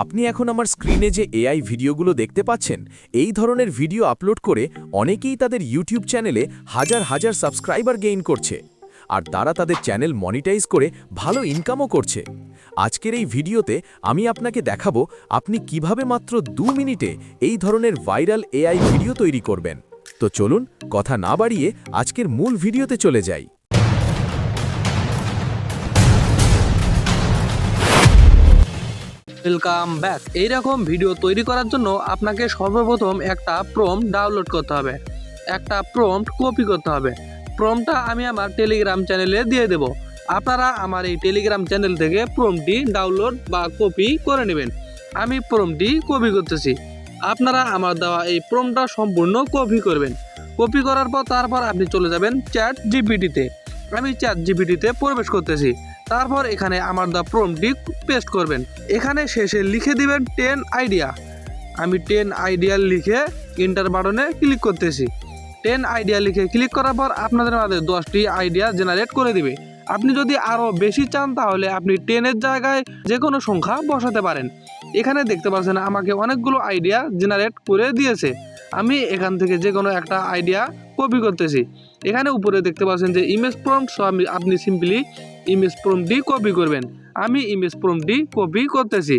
আপনি এখন আমার স্ক্রিনে যে এআই ভিডিওগুলো দেখতে পাচ্ছেন, এই ধরনের ভিডিও আপলোড করে অনেকেই তাদের ইউটিউব চ্যানেলে হাজার হাজার সাবস্ক্রাইবার গেইন করছে, আর তারা তাদের চ্যানেল মনিটাইজ করে ভালো ইনকামও করছে। আজকের এই ভিডিওতে আমি আপনাকে দেখাবো আপনি কিভাবে মাত্র 2 মিনিটে এই ধরনের ভাইরাল এআই ভিডিও তৈরি করবেন। তো চলুন কথা না বাড়িয়ে আজকের মূল ভিডিওতে চলে যাই। Welcome back. এইরকম ভিডিও তৈরি করার জন্য আপনাকে সর্বপ্রথম একটা প্রম্পট ডাউনলোড করতে হবে, একটা প্রম্পট কপি করতে হবে। প্রম্পটটা আমি আমার টেলিগ্রাম চ্যানেলে দিয়ে দেব। আপনারা আমার এই টেলিগ্রাম চ্যানেল থেকে প্রম্পটটি ডাউনলোড বা কপি করে নেবেন। আমি প্রম্পটটি কপি করতেছি। আপনারা আমার দেওয়া এই প্রম্পটটা সম্পূর্ণ কপি করবেন। কপি করার পর তারপর আপনি চলে যাবেন চ্যাট জিপিটিতে। আমি চ্যাট জিপিটিতে প্রবেশ করতেছি। তারপর এখানে আমার দা প্রম্পটটি পেস্ট করবেন। এখানে শেষে লিখে দিবেন 10 আইডিয়া। আমি 10 আইডিয়া লিখে এন্টার বাটনে ক্লিক করতেছি। 10 আইডিয়া লিখে ক্লিক করার পর আপনাদের মাঝে 10টি আইডিয়া জেনারেট করে দিবে। আপনি যদি আরও বেশি চান তাহলে আপনি 10-এর জায়গায় যে কোনো সংখ্যা বসাতে পারেন। এখানে দেখতে পাচ্ছেন আমাকে অনেকগুলো আইডিয়া জেনারেট করে দিয়েছে। আমি এখান থেকে যে কোনো একটা আইডিয়া কপি করতেছি। এখানে উপরে দেখতে পাচ্ছেন যে ইমেজ প্রম্পট, সো আপনি সিম্পলি ইমেজ প্রম্পটটি কপি করবেন। আমি ইমেজ প্রম্পটটি কপি করতেছি।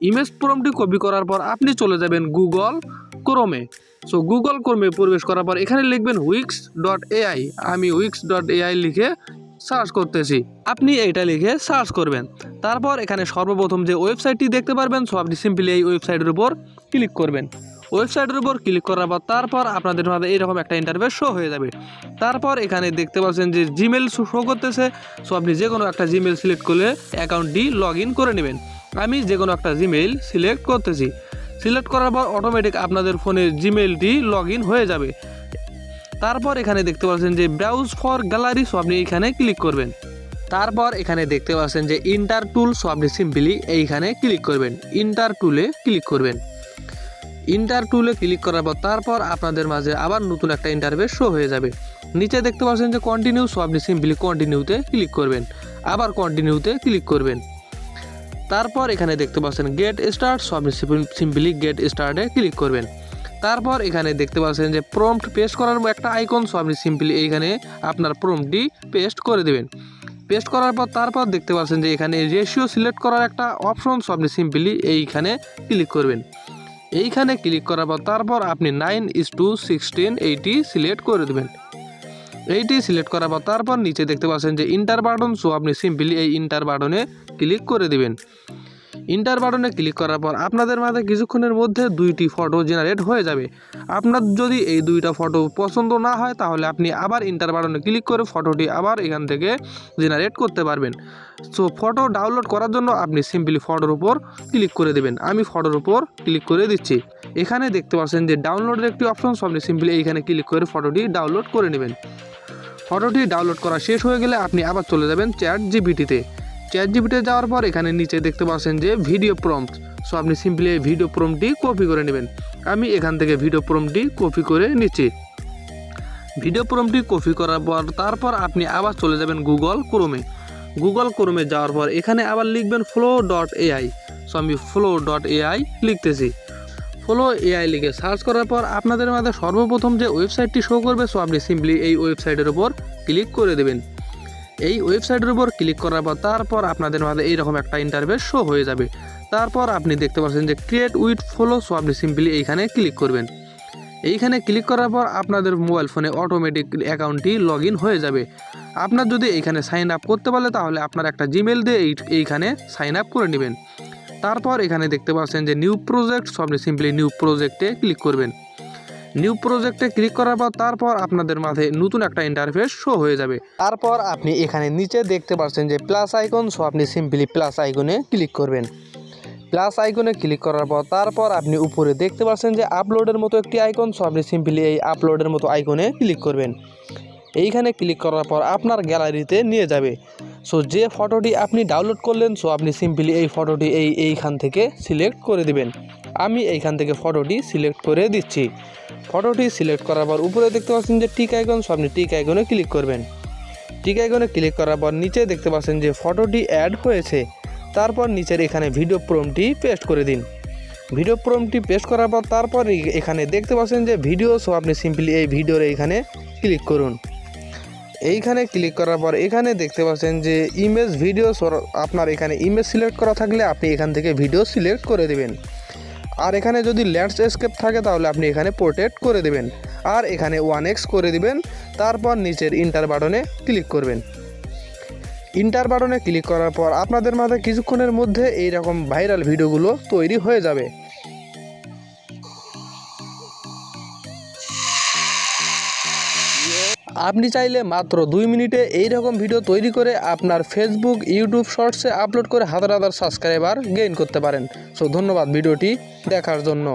ইমেজ প্রম্পটটি কপি করার পর আপনি চলে যাবেন গুগল ক্রোমে। সো গুগল ক্রোমে প্রবেশ করার পর এখানে লিখবেন wix.ai। আমি wix.ai লিখে সার্চ করতেছি। আপনি এইটা লিখে সার্চ করবেন। তারপর এখানে সর্বপ্রথম যে ওয়েবসাইটটি দেখতে পারবেন, সো আপনি সিম্পলি এই ওয়েবসাইটের উপর ক্লিক করবেন। ওয়েবসাইটের উপর ক্লিক করার পর তারপর আপনাদের মাঝে এইরকম একটা ইন্টারফেস শো হয়ে যাবে। তারপর এখানে দেখতে পাচ্ছেন যে জিমেল শো করতেছে। সো আপনি যে কোনো একটা জিমেল সিলেক্ট করলে অ্যাকাউন্টটি লগ ইন করে নেবেন। আমি যে কোনো একটা জিমেল সিলেক্ট করতেছি। সিলেক্ট করার পর অটোমেটিক আপনাদের ফোনের জিমেলটি লগ ইন হয়ে যাবে। তারপর এখানে দেখতে পাচ্ছেন যে ব্রাউজ ফর গ্যালারি, সো আপনি এইখানে ক্লিক করবেন। তারপর এখানে দেখতে পাচ্ছেন যে ইন্টার টুল, সো আপনি সিম্পলি এইখানে ক্লিক করবেন। ইন্টার টুলে ক্লিক করবেন। ইন্টার টুলে ক্লিক করার পর তারপর আপনাদের মাঝে আবার নতুন একটা ইন্টারফেস শো হয়ে যাবে। নিচে দেখতে পাচ্ছেন যে কন্টিনিউ, সো আপনি সিম্পলি কন্টিনিউতে ক্লিক করবেন। আবার কন্টিনিউতে ক্লিক করবেন। তারপর এখানে দেখতে পাচ্ছেন গেট স্টার্ট, সো আপনি সিম্পলি গেট স্টার্টে ক্লিক করবেন। তারপর এখানে দেখতে পাচ্ছেন যে প্রম্পট পেস্ট করার একটা আইকন, সো আপনি সিম্পলি এইখানে আপনার প্রম্পটটি পেস্ট করে দেবেন। পেস্ট করার পর তারপর দেখতে পাচ্ছেন যে এখানে রেশিও সিলেক্ট করার একটা অপশন, সো আপনি সিম্পলি এইখানে ক্লিক করবেন। এইখানে ক্লিক করার পর তারপর আপনি 9:16 এইটি সিলেক্ট করে দেবেন। এইটি সিলেক্ট করার পর তারপর নিচে দেখতে পাচ্ছেন যে ইন্টার বাটন, সো আপনি সিম্পলি এই ইন্টার বাটনে ক্লিক করে দেবেন। ইন্টার বাটনে ক্লিক করার পর আপনাদের মাঝে কিছুক্ষণের মধ্যে 2টি ফটো জেনারেট হয়ে যাবে। আপনার যদি এই 2টা ফটো পছন্দ না হয় তাহলে আপনি আবার ইন্টার বাটনে ক্লিক করে ফটোটি আবার এখান থেকে জেনারেট করতে পারবেন। সো ফটো ডাউনলোড করার জন্য আপনি সিম্পলি ফটোর উপর ক্লিক করে দেবেন। আমি ফটোর উপর ক্লিক করে দিচ্ছি। এখানে দেখতে পাচ্ছেন যে ডাউনলোডের একটি অপশন, সো আপনি সিম্পলি এইখানে ক্লিক করে ফটোটি ডাউনলোড করে নেবেন। ফটোটি ডাউনলোড করা শেষ হয়ে গেলে আপনি আবার চলে যাবেন চ্যাট জিপিটিতে। চ্যাট জিপিটিতে যাওয়ার পর এখানে নিচে দেখতে পাচ্ছেন যে ভিডিও প্রম্পট, সো আপনি সিম্পলি এই ভিডিও প্রম্পটটি কপি করে নেবেন। আমি এখান থেকে ভিডিও প্রম্পটটি কপি করে নিচ্ছি। ভিডিও প্রম্পটটি কপি করার পর তারপর আপনি আবার চলে যাবেন গুগল ক্রোমে। গুগল ক্রোমে যাওয়ার পর এখানে আবার লিখবেন flow.ai। সো আমি flow.ai লিখতেছি। flow.ai লিখে সার্চ করার পর আপনাদের মাঝে সর্বপ্রথম যে ওয়েবসাইটটি শো করবে, সো আপনি সিম্পলি এই ওয়েবসাইটের উপর ক্লিক করে দেবেন। এই ওয়েবসাইটের উপর ক্লিক করার পর তারপর আপনাদের মাঝে এইরকম একটা ইন্টারফেস শো হয়ে যাবে। তারপর আপনি দেখতে পাচ্ছেন যে ক্রিয়েট উইথ ফলো, সো আপনি সিম্পলি এইখানে ক্লিক করবেন। এইখানে ক্লিক করার পর আপনাদের মোবাইল ফোনে অটোমেটিক অ্যাকাউন্টটি লগ ইন হয়ে যাবে। আপনার যদি এইখানে সাইন আপ করতে বলে তাহলে আপনার একটা জিমেল দিয়ে এইখানে সাইন আপ করে নেবেন। তারপর এখানে দেখতে পাচ্ছেন যে নিউ প্রজেক্ট, সো আপনি সিম্পলি নিউ প্রজেক্টে ক্লিক করবেন। নিউ প্রজেক্টে ক্লিক করার পর তারপর আপনাদের মাঝে নতুন একটা ইন্টারফেস শো হয়ে যাবে। তারপর আপনি এখানে নিচে দেখতে পাচ্ছেন যে প্লাস আইকন, সো আপনি সিম্পলি প্লাস আইকনে ক্লিক করবেন। প্লাস আইকনে ক্লিক করার পর তারপর আপনি উপরে দেখতে পাচ্ছেন যে আপলোডের মতো একটি আইকন, সো আপনি সিম্পলি এই আপলোডের মতো আইকনে ক্লিক করবেন। এইখানে ক্লিক করার পর আপনার গ্যালারিতে নিয়ে যাবে। সো যে ফটোটি আপনি ডাউনলোড করলেন, সো আপনি সিম্পলি এই ফটোটি এইখান থেকে সিলেক্ট করে দিবেন। আমি এইখান থেকে ফটোটি সিলেক্ট করে দিচ্ছি। ফটোটি সিলেক্ট করার পর উপরে দেখতে পাচ্ছেন যে টিক আইকন, সো আপনি টিক আইকনে ক্লিক করবেন। টিক আইকনে ক্লিক করার পর নিচে দেখতে পাচ্ছেন যে ফটোটি অ্যাড হয়েছে। তারপর নিচের এখানে ভিডিও প্রম্পটটি পেস্ট করে দিন। ভিডিও প্রম্পটটি পেস্ট করার পর তারপর এখানে দেখতে পাচ্ছেন যে ভিডিও, সো আপনি সিম্পলি এই ভিডিওর এইখানে ক্লিক করুন। এইখানে ক্লিক করার পর এখানে দেখতে পাচ্ছেন যে ইমেজ ভিডিও, আপনার এখানে ইমেজ সিলেক্ট করা থাকলে আপনি এখান থেকে ভিডিও সিলেক্ট করে দেবেন। আর এখানে যদি ল্যান্ডস্কেপ থাকে তাহলে আপনি এখানে পোর্ট্রেট করে দেবেন, আর এখানে 1x করে দিবেন। তারপর নিচের ইন্টার বাটনে ক্লিক করবেন। ইন্টার বাটনে ক্লিক করার পর আপনাদের মাঝে কিছুক্ষণের মধ্যে এই রকম ভাইরাল ভিডিওগুলো তৈরি হয়ে যাবে। আপনি চাইলে মাত্র 2 মিনিটে এই রকম ভিডিও তৈরি করে আপনার ফেসবুক, ইউটিউব শর্টসে আপলোড করে হাজার হাজার সাবস্ক্রাইবার গেইন করতে পারেন। সো ধন্যবাদ ভিডিওটি দেখার জন্য।